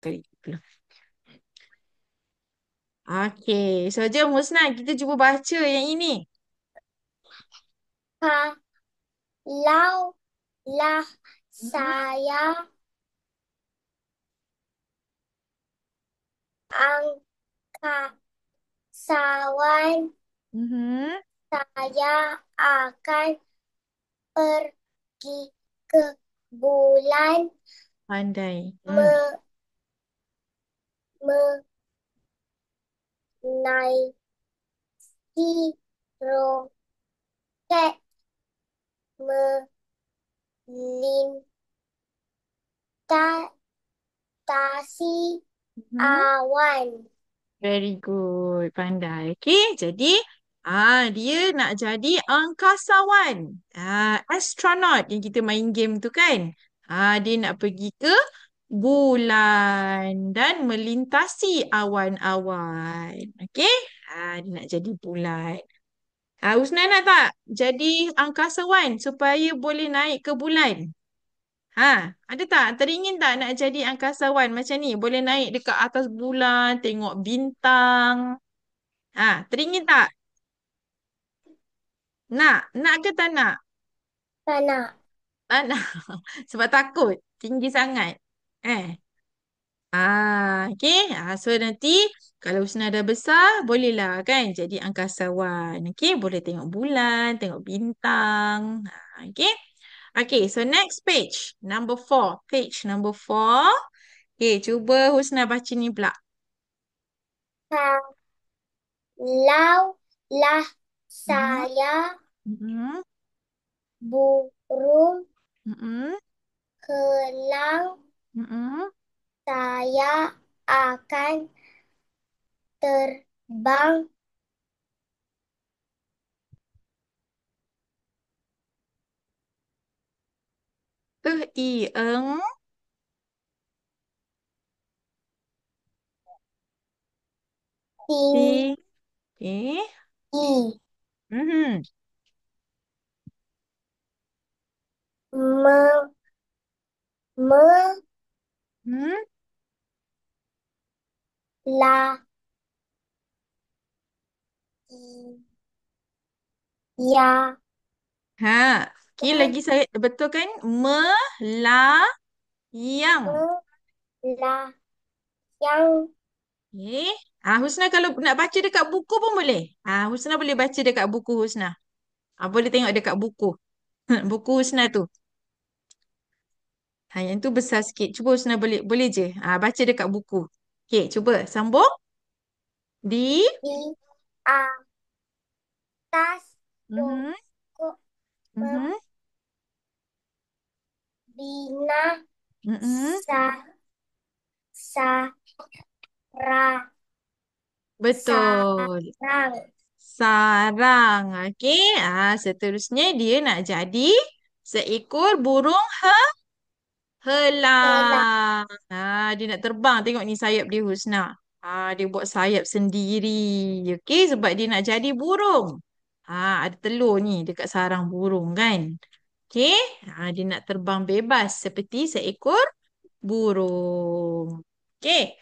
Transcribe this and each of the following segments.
kali. Okey, so jom Husna kita cuba baca yang ini. Kalaulah Mhm. saya angkasawan, Mhm. saya akan pergi ke bulan Pandai. menaiki roket melintasi Mhm. awan. Very good, pandai. Okey, jadi dia nak jadi angkasawan. Astronaut yang kita main game tu kan. Dia nak pergi ke bulan dan melintasi awan-awan. Okey? Dia nak jadi bulan. Husna nak tak jadi angkasawan supaya boleh naik ke bulan? Ada tak? Teringin tak nak jadi angkasawan macam ni? Boleh naik dekat atas bulan, tengok bintang. Teringin tak? Nak ke tak nak? Tanah. Tak nak. Sebab takut. Tinggi sangat. Eh. Okey. So nanti kalau Husna dah besar, bolehlah kan jadi angkasawan. Okey, boleh tengok bulan, tengok bintang. Okey. Okay, so next page. Number 4. Page number 4. Okay, cuba Husna baca ni pula. Kalaulah Mhm. saya Mhm. burung Mhm. elang, Mhm. saya akan terbang I, eng, tinggi, ti, Mhm. me- Mhm. melayang, Okay, lagi saya betul kan? Melayang. melayang Okay. Husna kalau nak baca dekat buku pun boleh. Husna boleh baca dekat buku Husna. Boleh tengok dekat buku. Buku Husna tu. Yang tu besar sikit. Cuba Husna boleh boleh je. Baca dekat buku. Okay, cuba sambung. Di. di atas Mhm. pokok Mhm. membina Mhm. sarang. Betul. Sarang. Okey. Seterusnya dia nak jadi seekor burung Telah helang. Dia nak terbang. Tengok ni sayap dia Husna. Dia buat sayap sendiri. Okey, sebab dia nak jadi burung. Ada telur ni dekat sarang burung kan. Okey. Dia nak terbang bebas seperti seekor burung. Okey.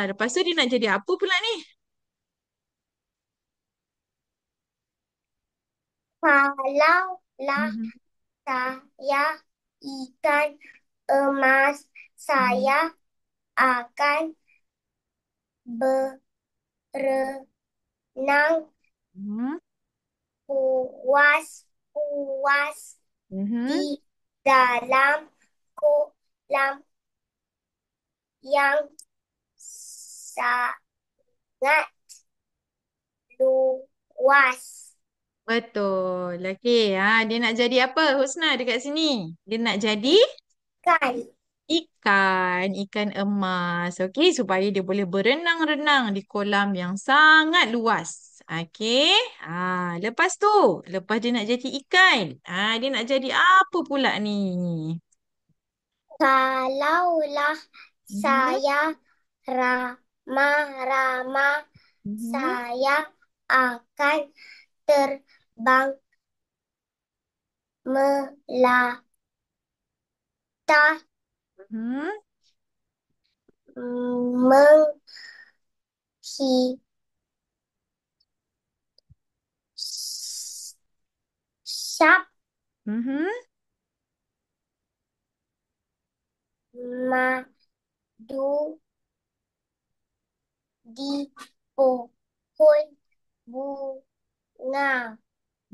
Lepas tu dia nak jadi apa pula ni? kalaulah Mhm. saya ikan emas, Mhm. saya akan berenang Mhm. puas-puas di Mhm. dalam kolam yang sangat luas. Betul. Okey, dia nak jadi apa Husna dekat sini? Dia nak jadi Ikan ikan emas. Okey, supaya dia boleh berenang-renang di kolam yang sangat luas. Okey. Lepas tu, lepas dia nak jadi ikan, dia nak jadi apa pula ni? kalaulah Mhm. saya ramah-ramah, Mhm. saya akan terbang melata Mhm. Menghisap Mhm. madu di pohon bunga.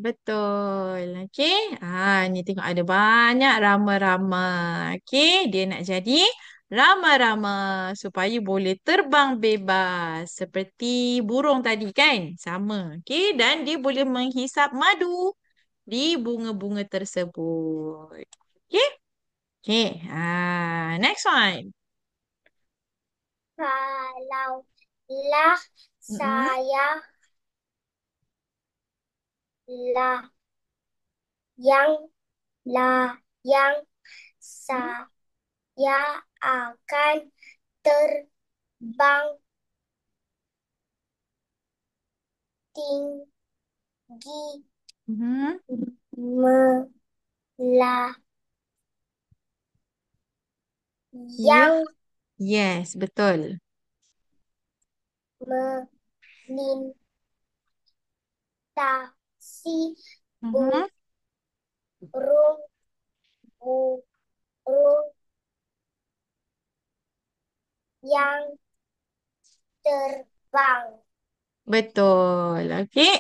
Betul. Okey. Ni tengok ada banyak rama-rama. Okey, dia nak jadi rama-rama supaya boleh terbang bebas seperti burung tadi kan? Sama. Okey, dan dia boleh menghisap madu di bunga-bunga tersebut. Okey? Okey. Next one. Kalaulah Mm-mm. saya lah yang saya akan terbang tinggi Mhm. melayang You. Yes, betul. melintasi Mhm. burung-burung yang terbang. Betul. Okey.